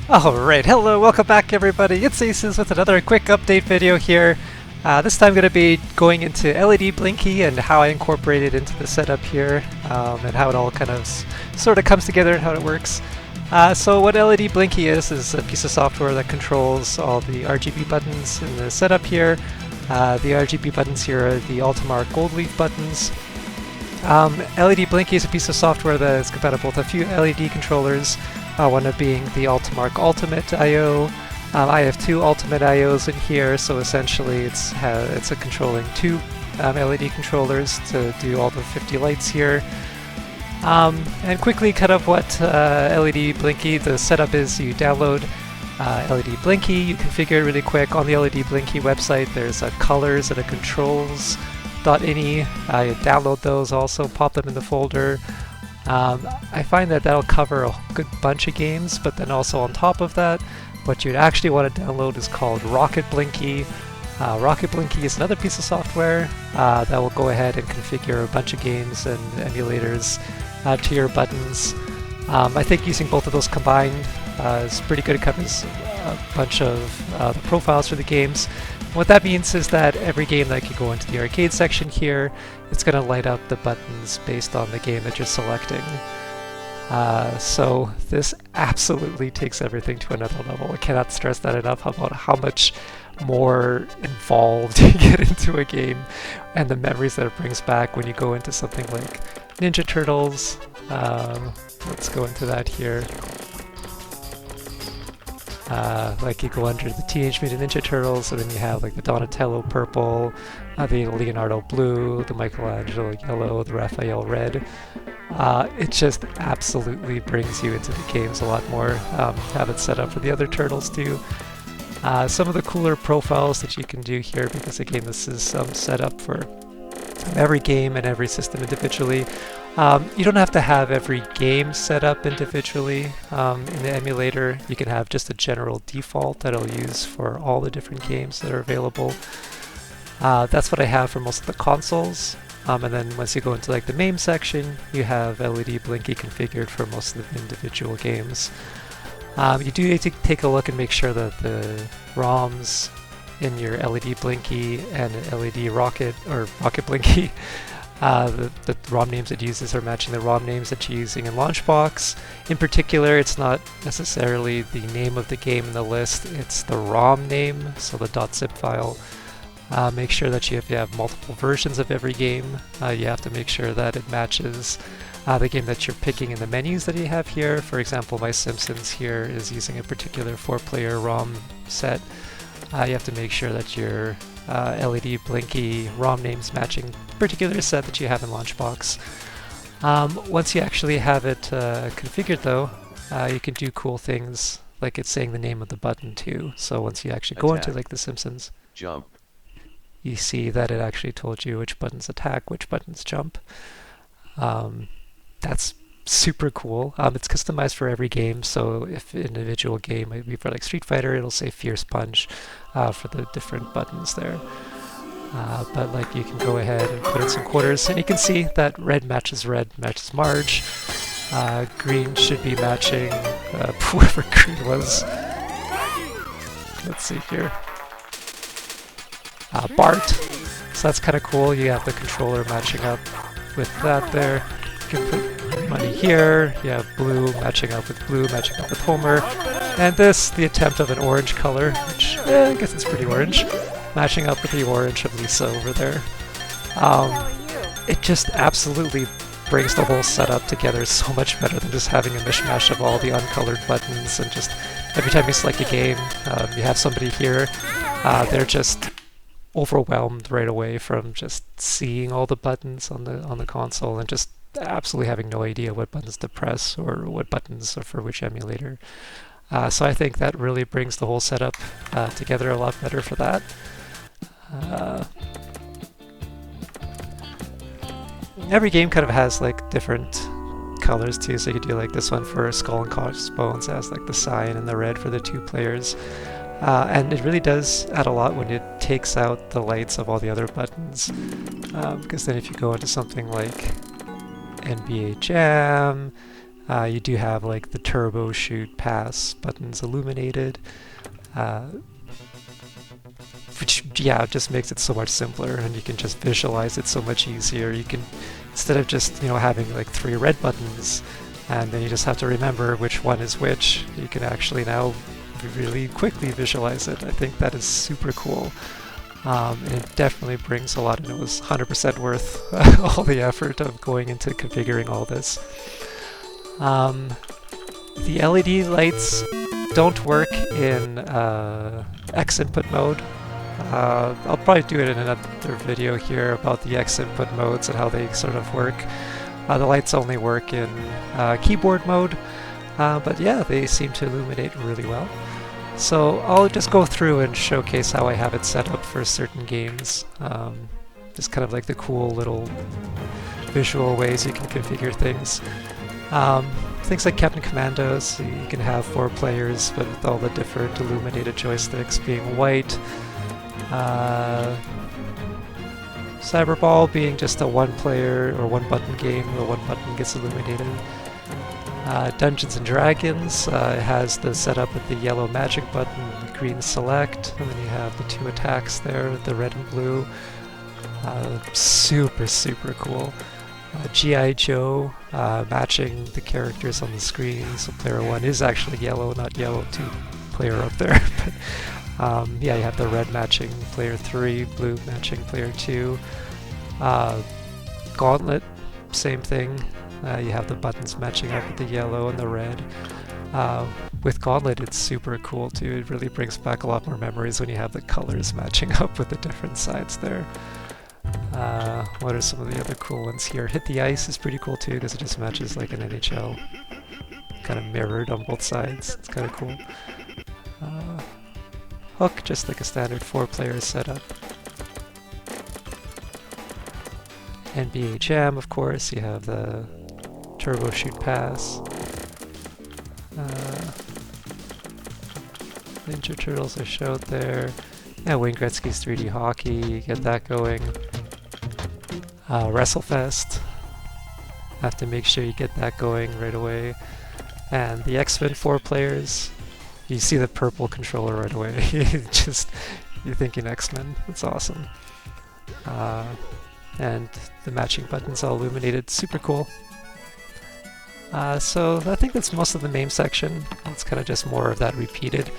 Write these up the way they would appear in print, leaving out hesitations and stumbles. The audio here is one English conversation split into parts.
Alright, hello, welcome back everybody, it's Aces with another quick update video here. This time I'm going to be going into LEDBlinky and how I incorporate it into the setup here, and how it all kind of sort of comes together and how it works. So what LEDBlinky is a piece of software that controls all the RGB buttons in the setup here. The RGB buttons here are the Ultimark gold leaf buttons. LEDBlinky is a piece of software that is compatible with a few LED controllers. One of being the Ultimark Ultimate I/O. I have two Ultimate I/Os in here, so essentially it's controlling two LED controllers to do all the 50 lights here. And quickly kind of what LEDBlinky, the setup is: you download LEDBlinky, you configure it really quick. On the LEDBlinky website there's a colors and a controls.ini. You download those, also pop them in the folder. I find that that'll cover a good bunch of games, but then also on top of that, what you'd actually want to download is called LEDBlinky. LEDBlinky is another piece of software that will go ahead and configure a bunch of games and emulators to your buttons. I think using both of those combined is pretty good. It covers a bunch of the profiles for the games. What that means is that every game that can go into the arcade section here, it's going to light up the buttons based on the game that you're selecting. So this absolutely takes everything to another level. I cannot stress that enough about how much more involved you get into a game and the memories that it brings back when you go into something like Ninja Turtles. Let's go into that here. Like you go under the Teenage Mutant Ninja Turtles, and then you have like the Donatello purple, the Leonardo blue, the Michelangelo yellow, the Raphael red. It just absolutely brings you into the games a lot more. Have it set up for the other turtles too. Some of the cooler profiles that you can do here, because again this is set up for every game and every system individually. You don't have to have every game set up individually in the emulator. You can have just a general default that I'll use for all the different games that are available. That's what I have for most of the consoles. And then once you go into like the MAME section, you have LEDBlinky configured for most of the individual games. You do need to take a look and make sure that the ROMs in your LEDBlinky and LED Rocket or RocketBlinky, the ROM names it uses are matching the ROM names that you're using in Launchbox. In particular, it's not necessarily the name of the game in the list, it's the ROM name, so the .zip file. Make sure that if you have multiple versions of every game, you have to make sure that it matches the game that you're picking in the menus that you have here. For example, my Simpsons here is using a particular 4-player ROM set. You have to make sure that your LEDBlinky ROM names matching particular set that you have in Launchbox. Once you actually have it configured though, you can do cool things like it's saying the name of the button too. So once you actually go into like the Simpsons, jump, you see that it actually told you which buttons attack, which buttons jump. That's super cool. It's customized for every game, so if an individual game might be for like Street Fighter, it'll say Fierce Punch for the different buttons there. But like you can go ahead and put in some quarters, and you can see that red matches Marge. Green should be matching whoever green was. Let's see here. Bart. So that's kind of cool. You have the controller matching up with that there. You can put money here. You have blue matching up with blue, matching up with Homer. And this, the attempt of an orange color, which I guess it's pretty orange, matching up with the orange of Lisa over there. It just absolutely brings the whole setup together so much better than just having a mishmash of all the uncolored buttons, and just every time you select a game, you have somebody here, they're just overwhelmed right away from just seeing all the buttons on the console and just absolutely having no idea what buttons to press or what buttons are for which emulator. So I think that really brings the whole setup together a lot better for that. Every game kind of has like different colors too, so you could do like this one for Skull and Crossbones has like the cyan and the red for the 2 players. And it really does add a lot when it takes out the lights of all the other buttons, because then if you go into something like NBA Jam. You do have like the turbo, shoot, pass buttons illuminated, which just makes it so much simpler, and you can just visualize it so much easier. You can, instead of just having like 3 red buttons and then you just have to remember which one is which, you can actually now really quickly visualize it. I think that is super cool. And it definitely brings a lot, and it was 100% worth all the effort of going into configuring all this. The LED lights don't work in X input mode. I'll probably do it in another video here about the X input modes and how they sort of work. The lights only work in keyboard mode, but yeah, they seem to illuminate really well. So I'll just go through and showcase how I have it set up for certain games. Just kind of like the cool little visual ways you can configure things. Things like Captain Commandos, you can have 4 players, but with all the different illuminated joysticks being white. Cyberball being just a 1-player or 1-button game, the 1 button gets illuminated. Dungeons and Dragons has the setup with the yellow magic button, the green select, and then you have the 2 attacks there, the red and blue. Super cool. G.I. Joe, matching the characters on the screen, so player 1 is actually yellow, not yellow 2 player up there. But yeah, you have the red matching player 3, blue matching player 2. Gauntlet, same thing. You have the buttons matching up with the yellow and the red. With Gauntlet, it's super cool too. It really brings back a lot more memories when you have the colors matching up with the different sides there. What are some of the other cool ones here? Hit the Ice is pretty cool too, because it just matches like an NHL. Kind of mirrored on both sides. It's kind of cool. Hook, just like a standard 4-player setup. NBA Jam, of course, you have the turbo shoot pass. Ninja Turtles are showed there. Yeah, Wayne Gretzky's 3D hockey, you get that going. WrestleFest, have to make sure you get that going right away. And the X-Men 4 players, you see the purple controller right away. You're thinking X-Men, that's awesome. And the matching buttons all illuminated, super cool. So I think that's most of the MAME section. It's kind of just more of that repeated.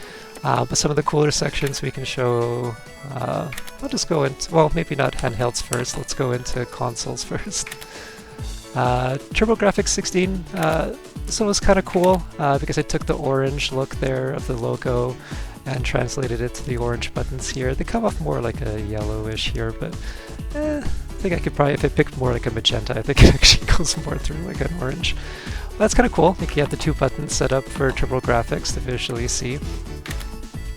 But some of the cooler sections we can show, I'll just go into, well, maybe not handhelds first, let's go into consoles first. TurboGrafx 16, this one was kind of cool because I took the orange look there of the logo and translated it to the orange buttons here. They come off more like a yellowish here, but I think I could probably, if I picked more like a magenta, I think it actually goes more through like an orange. Well, that's kind of cool. I think you have the 2 buttons set up for TurboGrafx to visually see.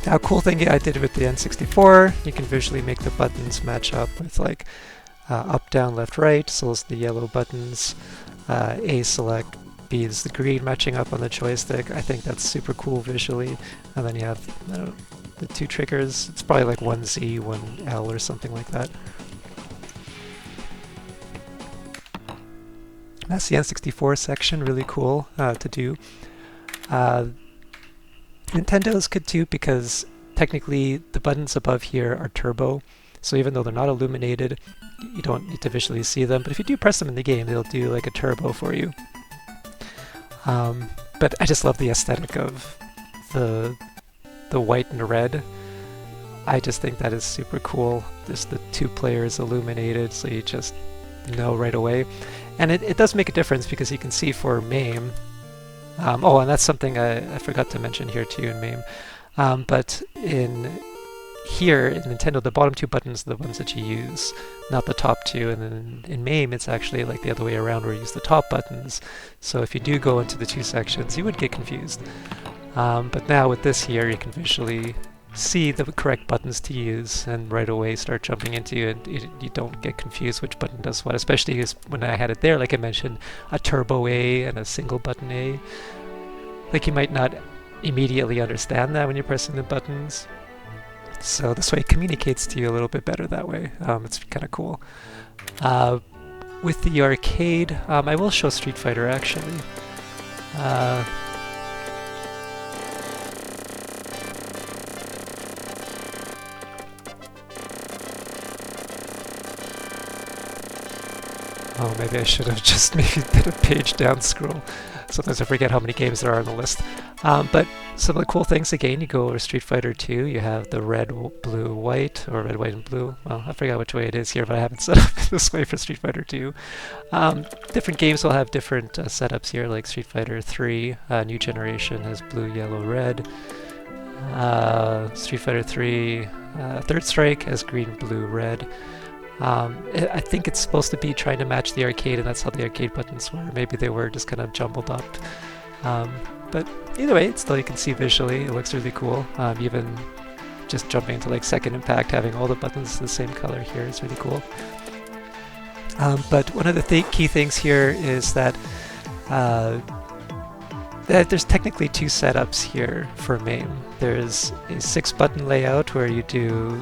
Now, cool thing I did with the N64, you can visually make the buttons match up with like up, down, left, right, so those are the yellow buttons. A select, B is the green matching up on the joystick. I think that's super cool visually. And then you have the 2 triggers. It's probably like 1Z, 1L or something like that. That's the N64 section, really cool to do. Nintendo's could too, because technically the buttons above here are turbo, so even though they're not illuminated, you don't need to visually see them, but if you do press them in the game, they'll do like a turbo for you. But I just love the aesthetic of the white and red. I just think that is super cool. There's the 2 players illuminated, so you just know right away. And it does make a difference, because you can see for MAME, oh, and that's something I forgot to mention here too in MAME. But in here, in Nintendo, the bottom 2 buttons are the ones that you use, not the top 2. And then in MAME, it's actually like the other way around, where you use the top buttons. So if you do go into the 2 sections, you would get confused. But now with this here, you can visually see the correct buttons to use and right away start jumping into it. You don't get confused which button does what, especially when I had it there, like I mentioned, a turbo A and a single button A. Like, you might not immediately understand that when you're pressing the buttons. So this way it communicates to you a little bit better that way. It's kind of cool. With the arcade, I will show Street Fighter actually. Oh, maybe I should have just maybe did a page down scroll. Sometimes I forget how many games there are on the list. But some of the cool things, again, you go over Street Fighter 2, you have the red, blue, white, or red, white, and blue. Well, I forgot which way it is here, but I haven't set up this way for Street Fighter 2. Different games will have different setups here, like Street Fighter 3, new generation has blue, yellow, red. Street Fighter 3, Third Strike has green, blue, red. I think it's supposed to be trying to match the arcade, and that's how the arcade buttons were. Maybe they were just kind of jumbled up. But either way, still you can see visually, it looks really cool. Even just jumping into like Second Impact, having all the buttons the same color here is really cool. But one of the key things here is that there's technically two setups here for MAME. There's a 6-button layout where you do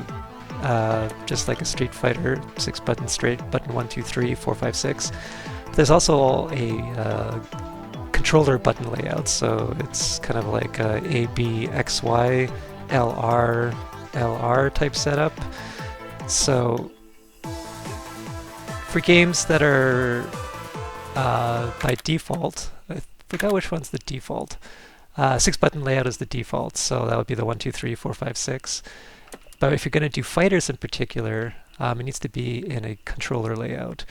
just like a Street Fighter, 6-button straight, button 1, 2, 3, 4, 5, 6. There's also a controller button layout, so it's kind of like a B, X, Y, LR, LR type setup. So for games that are by default, I forgot which one's the default. 6-button layout is the default, so that would be the 1, 2, 3, 4, 5, 6. But if you're going to do fighters in particular, it needs to be in a controller layout.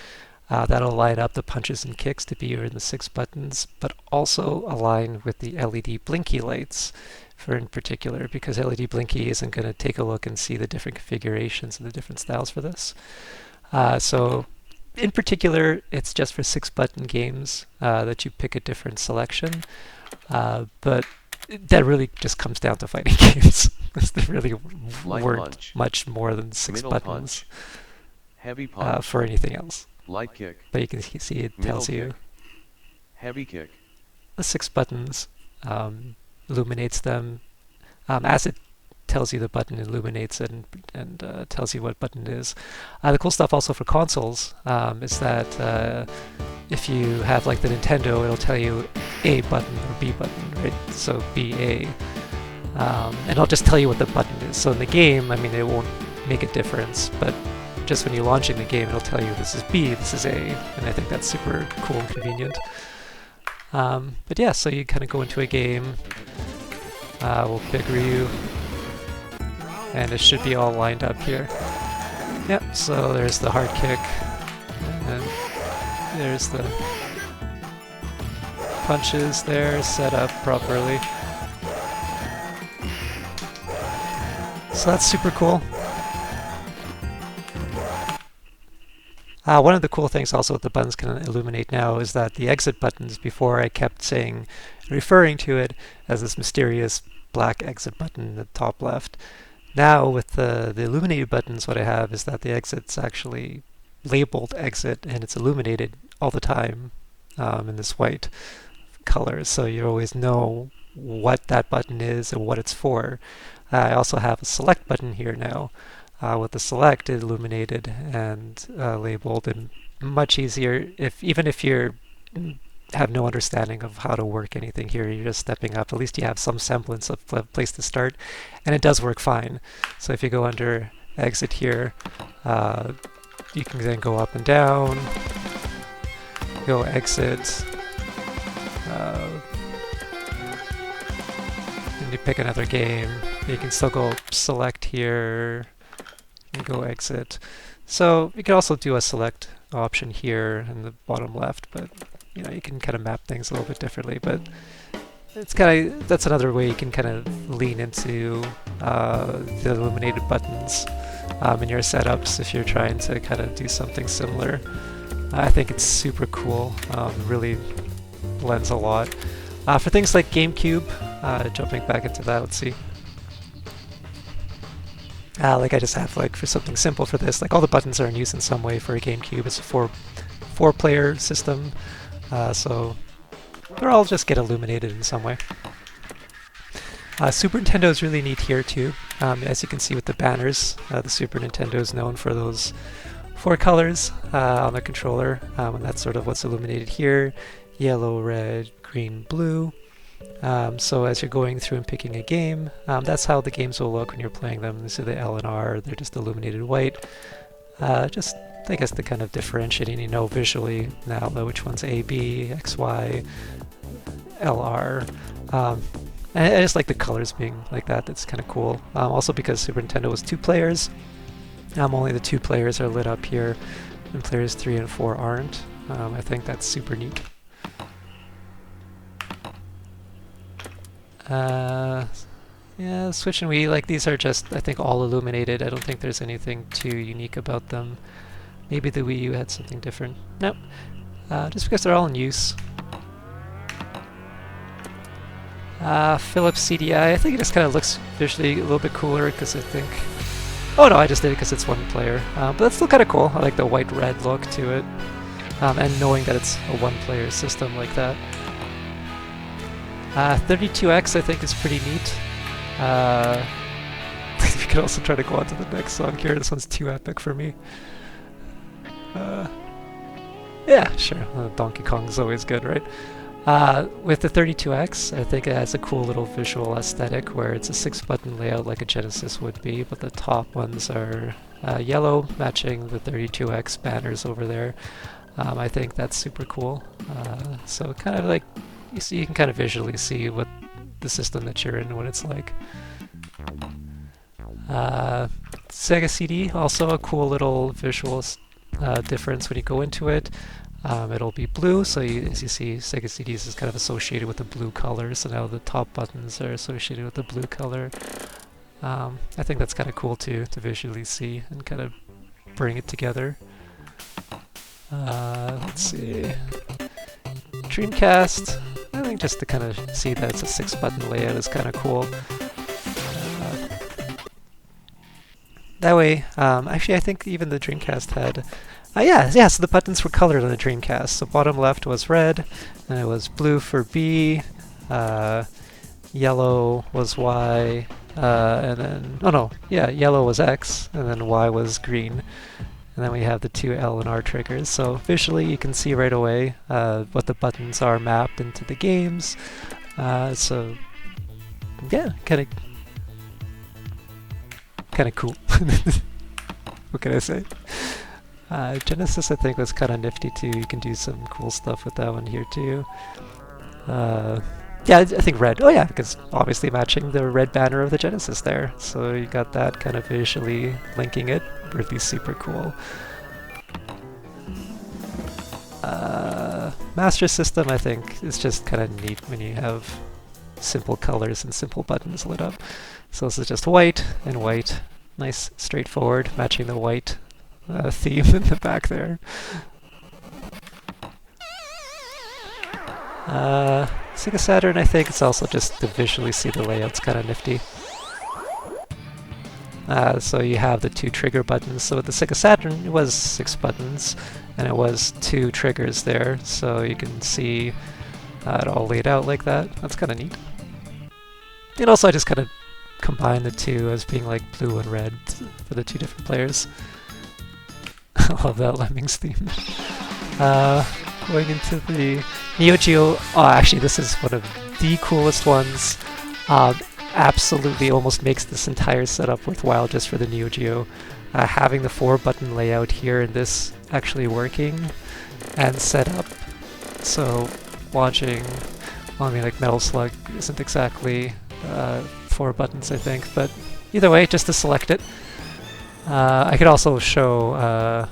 That'll line up the punches and kicks to be in the 6 buttons, but also align with the LEDBlinky lights for in particular, because LEDBlinky isn't going to take a look and see the different configurations and the different styles for this. So in particular, it's just for 6-button games that you pick a different selection. But that really just comes down to fighting games. There really weren't much more than 6 buttons punch, heavy punch, for anything else. Light kick. But you can see it tells you heavy kick. The 6 buttons, illuminates them as it tells you the button, illuminates it and tells you what button it is. The cool stuff also for consoles is that if you have like the Nintendo, it'll tell you A button or B button, right? So BA. And it'll just tell you what the button is. So in the game, I mean, it won't make a difference, but just when you're launching the game, it'll tell you this is B, this is A, and I think that's super cool and convenient. But yeah, so you kind of go into a game, we'll pick Ryu, and it should be all lined up here. Yep, so there's the hard kick, and there's the punches there set up properly. So that's super cool. One of the cool things also that the buttons can illuminate now is that the exit buttons, before I kept saying, referring to it as this mysterious black exit button in the top left. Now with the illuminated buttons, what I have is that the exit's actually labeled exit and it's illuminated all the time in this white color, so you always know what that button is and what it's for. I also have a select button here now with the select illuminated and labeled, and much easier even if you have no understanding of how to work anything here, you're just stepping up, at least you have some semblance of a place to start, and it does work fine. So if you go under exit here, you can then go up and down, go exit, and you pick another game. You can still go select here and go exit. So you can also do a select option here in the bottom left, but you know, you can kind of map things a little bit differently. But it's kind of, that's another way you can kind of lean into the illuminated buttons in your setups if you're trying to kind of do something similar. I think it's super cool. Really blends a lot. For things like GameCube, jumping back into that, let's see. Like I just have like for something simple for this, like all the buttons are in use in some way for a GameCube. It's a four-player system, so they're all just get illuminated in some way. Super Nintendo is really neat here too. As you can see with the banners, the Super Nintendo is known for those 4 colors on the controller, and that's sort of what's illuminated here: yellow, red, green, blue. So as you're going through and picking a game, that's how the games will look when you're playing them. So the L and R, they're just illuminated white. Just, I guess, the kind of differentiating, you know, visually now which one's A, B, X, Y, L, R. And I just like the colors being like that. That's kind of cool. Also because Super Nintendo was 2 players, only the 2 players are lit up here, and players 3 and 4 aren't. I think that's super neat. Yeah, Switch and Wii, like, these are just, I think, all illuminated. I don't think there's anything too unique about them. Maybe the Wii U had something different. Nope. Just because they're all in use. Philips CDI, I think it just kind of looks visually a little bit cooler because I think... Oh no, I just did it because it's 1 player. But that's still kind of cool. I like the white-red look to it. And knowing that it's a 1-player system like that. 32X I think is pretty neat. We could also try to go on to the next song here. This one's too epic for me. Yeah, sure. Donkey Kong is always good, right? With the 32X, I think it has a cool little visual aesthetic where it's a 6-button layout like a Genesis would be, but the top ones are yellow, matching the 32X banners over there. I think that's super cool. So kind of like, you can kind of visually see what the system that you're in, what it's like. Sega CD, also a cool little visual difference when you go into it. It'll be blue, so as you see, Sega CDs is kind of associated with the blue color, so now the top buttons are associated with the blue color. I think that's kind of cool to visually see and kind of bring it together. Let's see. Dreamcast, I think just to kind of see that it's a 6-button layout is kind of cool. That way, actually I think even the Dreamcast had... yeah, so the buttons were colored on the Dreamcast. So bottom left was red, and it was blue for B, yellow was Y, and then... Oh no, yeah, yellow was X, and then Y was green. And then we have the 2 L and R triggers. So visually you can see right away what the buttons are mapped into the games. So yeah, kind of cool. What can I say? Genesis I think was kind of nifty too. You can do some cool stuff with that one here too. Yeah, I think red. Oh yeah, because obviously matching the red banner of the Genesis there. So you got that kind of visually linking it. Really super cool. Master System I think is just kind of neat when you have simple colors and simple buttons lit up. So this is just white and white. Nice, straightforward, matching the white theme in the back there. Sega Saturn, I think it's also just to visually see the layout's kind of nifty. So you have the 2 trigger buttons. So with the Sega Saturn, it was 6 buttons, and it was 2 triggers there. So you can see it all laid out like that. That's kind of neat. And also I just kind of combine the 2 as being like blue and red for the 2 different players. I love that Lemmings theme. Going into the NeoGeo, oh actually this is one of the coolest ones. Absolutely almost makes this entire setup worthwhile just for the NeoGeo. Having the 4-button layout here and this actually working and set up. So launching, well, I mean like Metal Slug isn't exactly 4 buttons I think, but either way, just to select it. I could also show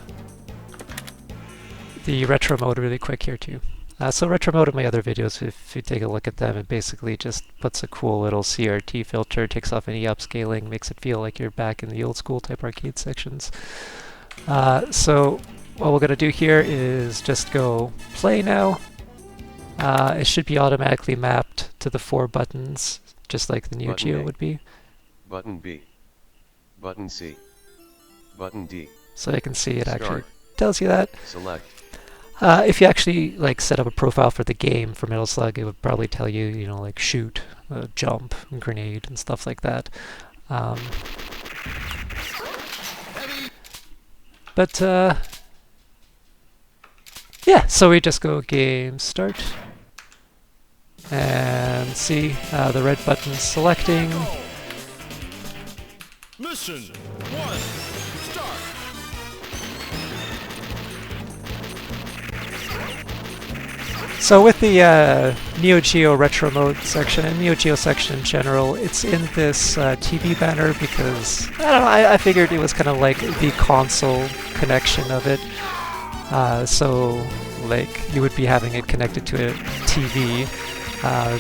the retro mode really quick here too. So retro mode in my other videos, if you take a look at them, it basically just puts a cool little CRT filter, takes off any upscaling, makes it feel like you're back in the old school type arcade sections. So what we're going to do here is just go play now. It should be automatically mapped to the 4 buttons, just like the NeoGeo would be. Button B. Button C. Button D. So you can see it Start. actually tells you that. Select. If you actually like set up a profile for the game for Metal Slug, it would probably tell you, you know, like shoot, jump, grenade, and stuff like that. But yeah, so we just go game start and see the red button selecting. Mission 1, start! So with the NeoGeo retro mode section and NeoGeo section in general, it's in this TV banner because, I don't know, I figured it was kind of like the console connection of it. So like you would be having it connected to a TV.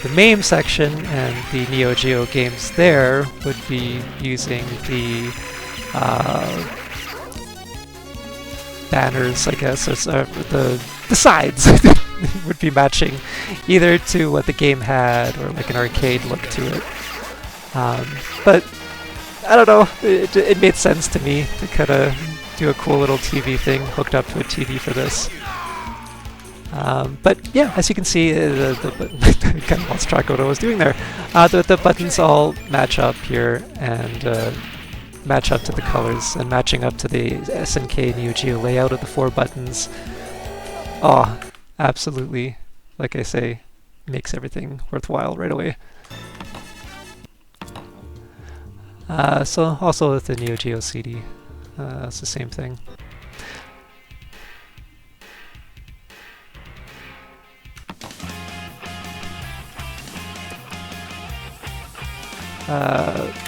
The MAME section and the NeoGeo games there would be using the banners, I guess, or the sides would be matching either to what the game had or like an arcade look to it. But I don't know, it made sense to me to kind of do a cool little TV thing hooked up to a TV for this. But yeah, as you can see, I kind of lost track of what I was doing there. The buttons all match up here and match up to the colors and matching up to the SNK NeoGeo layout of the 4 buttons. Oh, absolutely, like I say, makes everything worthwhile right away. So also with the NeoGeo CD, it's the same thing.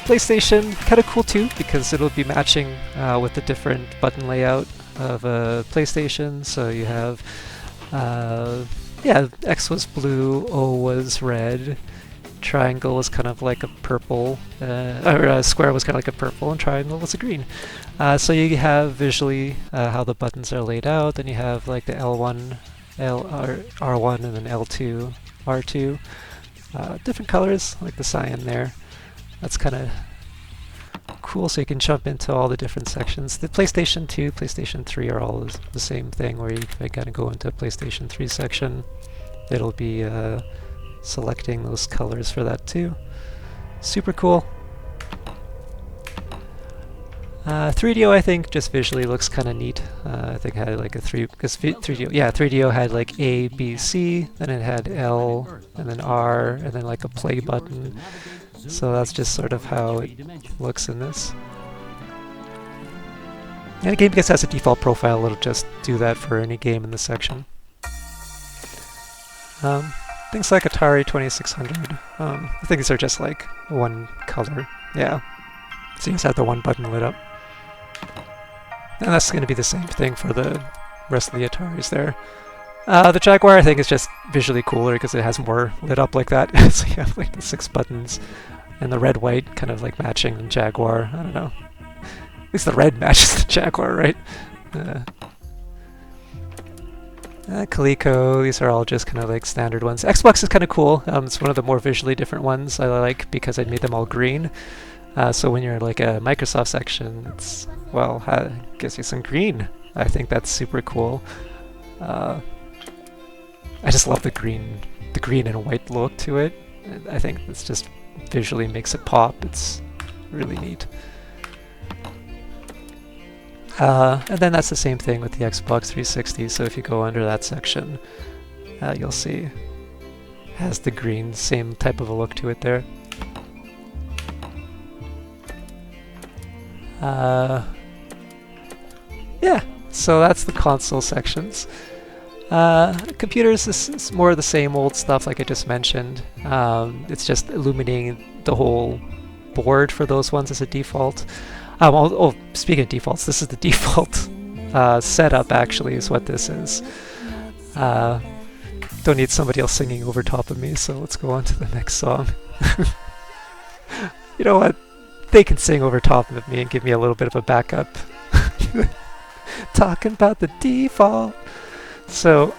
PlayStation, kind of cool too, because it'll be matching with the different button layout of PlayStation. So you have, yeah, X was blue, O was red, triangle was kind of like a purple, or square was kind of like a purple, and triangle was a green. So you have visually how the buttons are laid out, then you have like the L1, R1, and then L2, R2. Different colors, like the cyan there. That's kind of cool, so you can jump into all the different sections. The PlayStation 2, PlayStation 3 are all the same thing, where you kind of go into a PlayStation 3 section. It'll be selecting those colors for that too. Super cool. 3DO, I think, just visually looks kind of neat. I think it had like a 3DO had like A, B, C, then it had L, and then R, and then like a play button. So that's just sort of how it looks in this. And the game, I guess, has a default profile. It'll just do that for any game in the section. Things like Atari 2600. I think these are just like one color. Yeah. So you just have the one button lit up. And that's going to be the same thing for the rest of the Ataris there. The Jaguar, I think, is just visually cooler because it has more lit up like that. So you have like the 6 buttons and the red-white kind of like matching the Jaguar. I don't know. At least the red matches the Jaguar, right? Coleco, these are all just kind of like standard ones. Xbox is kind of cool. It's one of the more visually different ones I like because I made them all green. So when you're like a Microsoft section, it's, well, gives you some green. I think that's super cool. I just love the green and white look to it. I think it's just visually makes it pop. It's really neat. And then that's the same thing with the Xbox 360. So if you go under that section, you'll see it has the green, same type of a look to it there. Yeah, so that's the console sections. Computers is more of the same old stuff like I just mentioned. It's just illuminating the whole board for those ones as a default. Speaking of defaults, this is the default setup actually is what this is. Don't need somebody else singing over top of me, so let's go on to the next song. You know what? They can sing over top of me and give me a little bit of a backup. Talking about the default. So,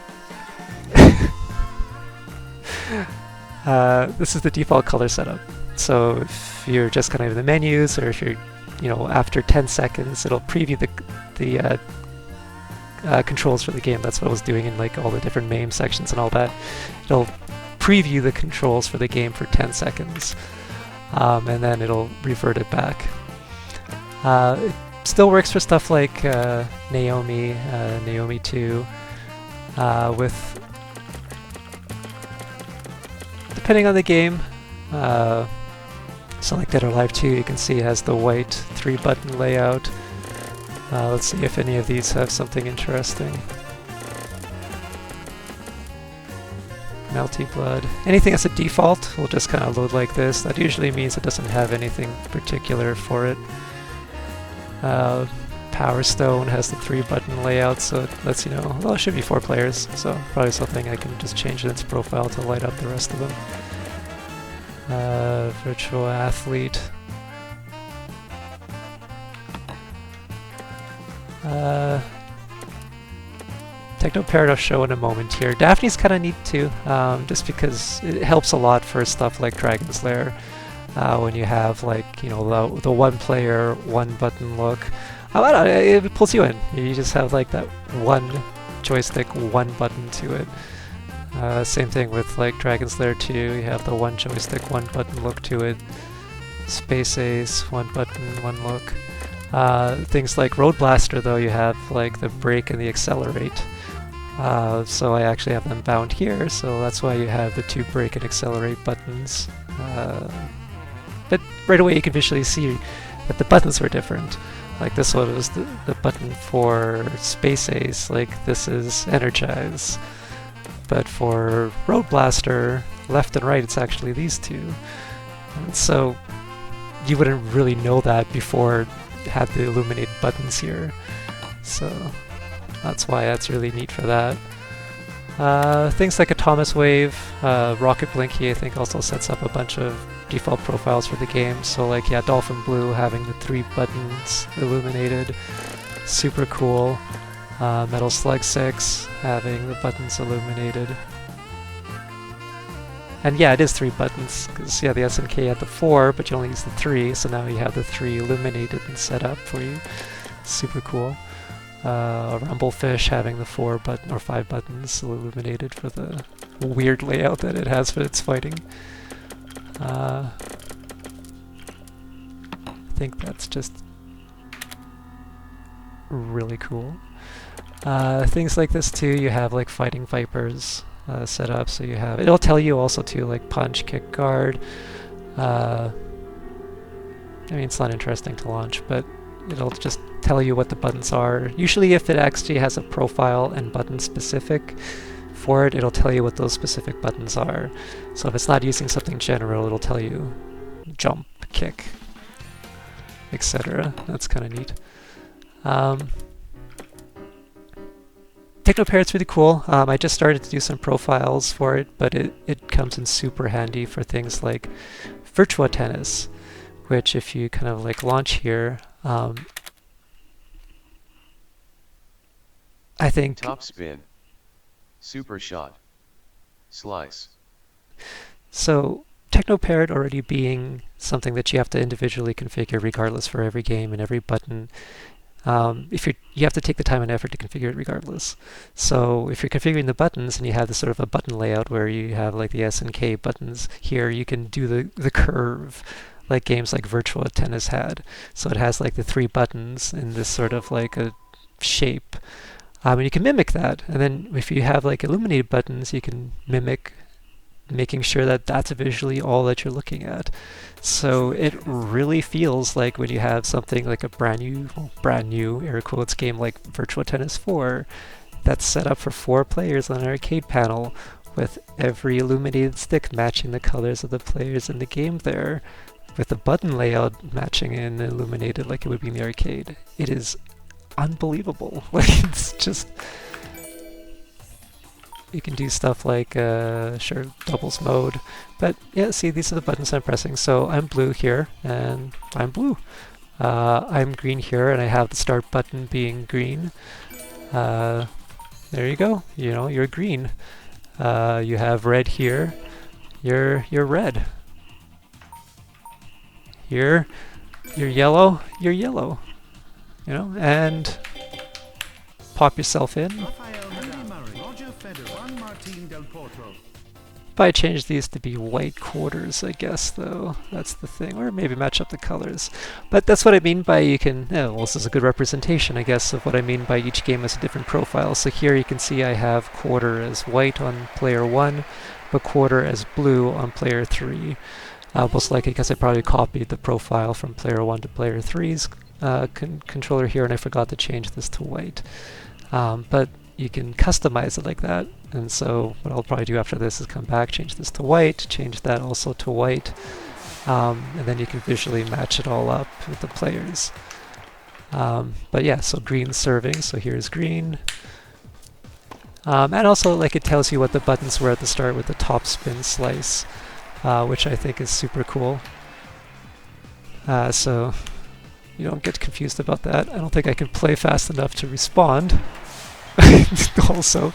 this is the default color setup. So if you're just kind of in the menus, or if you're, after 10 seconds, it'll preview the controls for the game. That's what I was doing in like all the different MAME sections and all that. It'll preview the controls for the game for 10 seconds. And then it'll revert it back. still works for stuff like Naomi, Naomi 2, with, depending on the game, so like Dead or Alive 2, you can see it has the white 3-button layout. Let's see if any of these have something interesting. Melty Blood. Anything that's a default will just kind of load like this. That usually means it doesn't have anything particular for it. Power Stone has the 3-button layout, so it lets you know, well, it should be 4 players, so probably something I can just change in its profile to light up the rest of them. Virtual Athlete. Teknoparrot I'll show in a moment here. Daphne's kind of neat too, just because it helps a lot for stuff like Dragon's Lair, when you have like, you know, the 1-player, 1-button look. It pulls you in. You just have like that 1 joystick, 1 button to it. Same thing with like Dragon's Lair 2, you have the 1 joystick, 1 button look to it. Space Ace, 1 button, 1 look. Things like Road Blaster though, you have like the brake and the accelerate. So I actually have them bound here, so that's why you have the 2 brake and accelerate buttons. But right away you can visually see that the buttons were different. Like this one was the button for Space Ace, like this is Energize. But for Road Blaster, left and right, it's actually these 2. And so you wouldn't really know that before it had the illuminated buttons here. So that's why that's really neat for that. Things like Atomus Wave, LEDBlinky I think also sets up a bunch of default profiles for the game. So like, yeah, Dolphin Blue having the 3 buttons illuminated, super cool. Metal Slug 6 having the buttons illuminated. And yeah, it is 3 buttons, because yeah, the SNK had the 4, but you only use the 3, so now you have the 3 illuminated and set up for you. Super cool. Rumblefish having the 4 button or 5 buttons illuminated for the weird layout that it has for its fighting. I think that's just really cool. Things like this too, you have like Fighting Vipers set up, so you have, it'll tell you also too, like punch, kick, guard. I mean, it's not interesting to launch, but it'll just tell you what the buttons are. Usually if it actually has a profile and button specific for it, it'll tell you what those specific buttons are. So if it's not using something general, it'll tell you jump, kick, etc. That's kind of neat. Teknoparrot's really cool. I just started to do some profiles for it, but it comes in super handy for things like Virtua Tennis, which if you kind of like launch here, I think... Top spin. Super shot. Slice. So Teknoparrot already being something that you have to individually configure regardless for every game and every button, you have to take the time and effort to configure it regardless. So if you're configuring the buttons and you have this sort of a button layout where you have like the S and K buttons here, you can do the curve like games like Virtua Tennis had. So it has like the 3 buttons in this sort of like a shape. And you can mimic that. And then if you have like illuminated buttons, you can mimic making sure that that's visually all that you're looking at. So it really feels like when you have something like a brand new air quotes game like Virtua Tennis 4 that's set up for 4 players on an arcade panel with every illuminated stick matching the colors of the players in the game there, with the button layout matching and illuminated like it would be in the arcade. It is unbelievable. Like, it's just... You can do stuff like, sure, doubles mode. But yeah, see, these are the buttons I'm pressing. So I'm blue here, and I'm blue. I'm green here, and I have the start button being green. There you go. You know, you're green. You have red here. You're red. Here, you're yellow. You're yellow. You know, and pop yourself in. probably change these to be white quarters, I guess, though. That's the thing. Or maybe match up the colors. But that's what I mean by you can... well, this is a good representation, I guess, of what I mean by each game has a different profile. So here you can see I have quarter as white on player 1, but quarter as blue on player 3. Most likely because I probably copied the profile from player 1 to player 3's controller here, and I forgot to change this to white. But you can customize it like that. And so what I'll probably do after this is come back, change this to white, change that also to white, and then you can visually match it all up with the players. But yeah, so green serving, so here's green. And also like it tells you what the buttons were at the start with the top spin slice, which I think is super cool. So you don't get confused about that. I don't think I can play fast enough to respond. Also.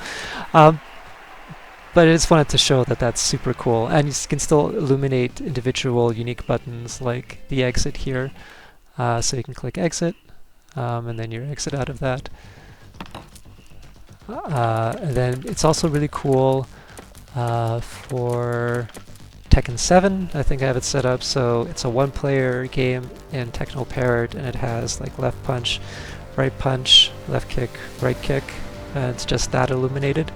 But I just wanted to show that that's super cool. And you can still illuminate individual unique buttons like the exit here. So you can click exit, and then you exit out of that. And then it's also really cool for Tekken 7. I think I have it set up so it's a one-player game in Teknoparrot, and it has like left punch, left kick, right kick. It's just that illuminated.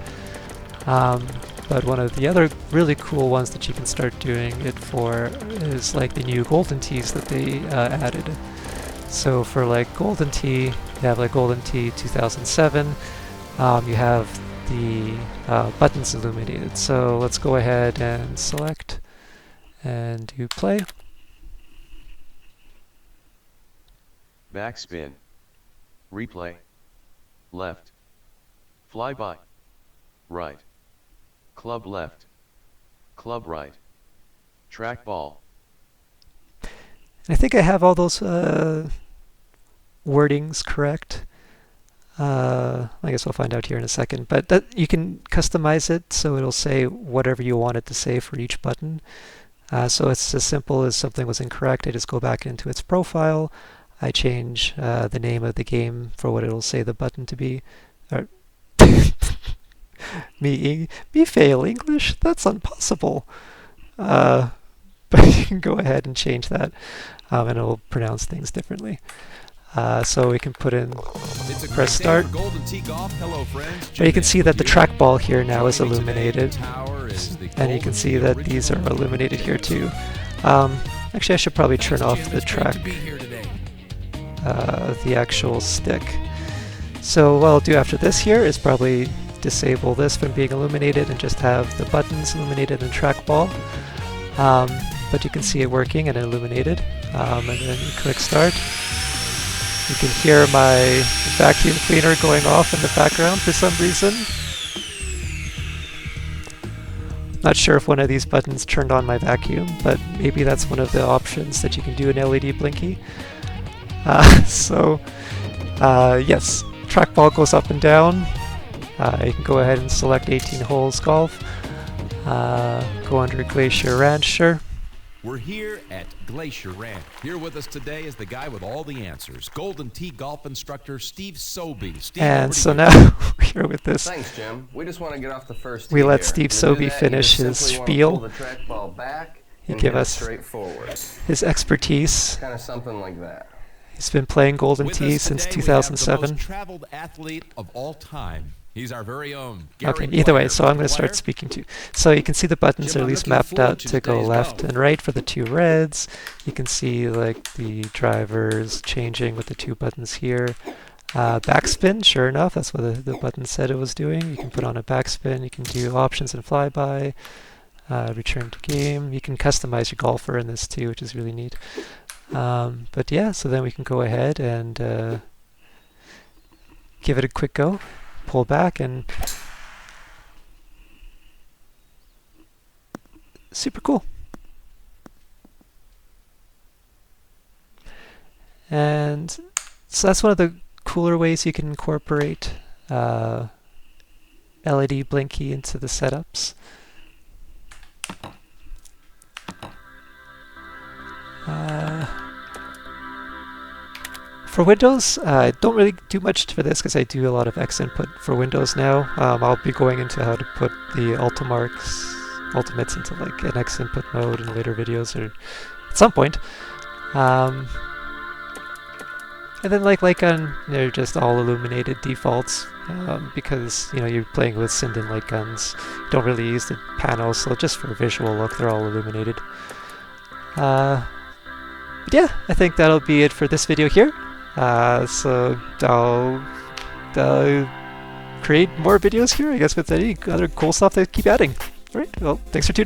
But one of the other really cool ones that you can start doing it for is like the new Golden Tees that they added. So for like Golden Tee, you have like Golden Tee 2007, you have the buttons illuminated. So let's go ahead and select and do play. Backspin. Replay. Left. Flyby. Right. Club left. Club right. Trackball. I think I have all those wordings correct. I guess I'll find out here in a second. But that, you can customize it so it'll say whatever you want it to say for each button. So it's as simple as something was incorrect. I just go back into its profile. I change the name of the game for what it'll say the button to be. Me fail English? That's impossible. But you can go ahead and change that, and it'll pronounce things differently. So we can put in press start. But you can see that the trackball here now is illuminated, and you can see that these are illuminated here too. Actually, I should probably turn off the track, the actual stick. So what I'll do after this here is probably disable this from being illuminated and just have the buttons illuminated and trackball. But you can see it working and illuminated. And then you click start. You can hear my vacuum cleaner going off in the background for some reason. Not sure if one of these buttons turned on my vacuum, but maybe that's one of the options that you can do in LED-Blinky. Yes, trackball goes up and down. You can go ahead and select 18 holes golf. Go under Glacier Ranch, sure. We're here at Glacier Ranch. Here with us today is the guy with all the answers, Golden Tee golf instructor Steve Sobey. Steve, and so now we're here with this. Thanks, Jim. We just want to get off the first tee We let here. Steve To do Sobey that, finish you his simply want to spiel. pull the trackball back He and give hit it us straight forward. his expertise. Kind of something like that. He's been playing Golden With Tee us since today, we have the 2007. most traveled athlete of all time. He's our very own Okay, Gary either way, Blair. so I'm going to start Blair? speaking to. So you can see the buttons Jim, are at I'm least looking mapped forward out to to go today's left golf. and right for the two reds. You can see like the drivers changing with the two buttons here. Backspin, sure enough, that's what the button said it was doing. You can put on a backspin. You can do options and flyby. Return to game. You can customize your golfer in this too, which is really neat. But yeah, so then we can go ahead and give it a quick go. Pull back and super cool. And so that's one of the cooler ways you can incorporate LED-Blinky into the setups. For Windows, I don't really do much for this because I do a lot of X input for Windows now. I'll be going into how to put the Ultimarks ultimates into like NX input mode in later videos or at some point. And then like on, they're just all illuminated defaults because you're playing with Sinden light guns. You don't really use the panels, so just for a visual look, they're all illuminated. But yeah, I think that'll be it for this video here. So I'll create more videos here, I guess, with any other cool stuff they keep adding. Alright, well, thanks for tuning in.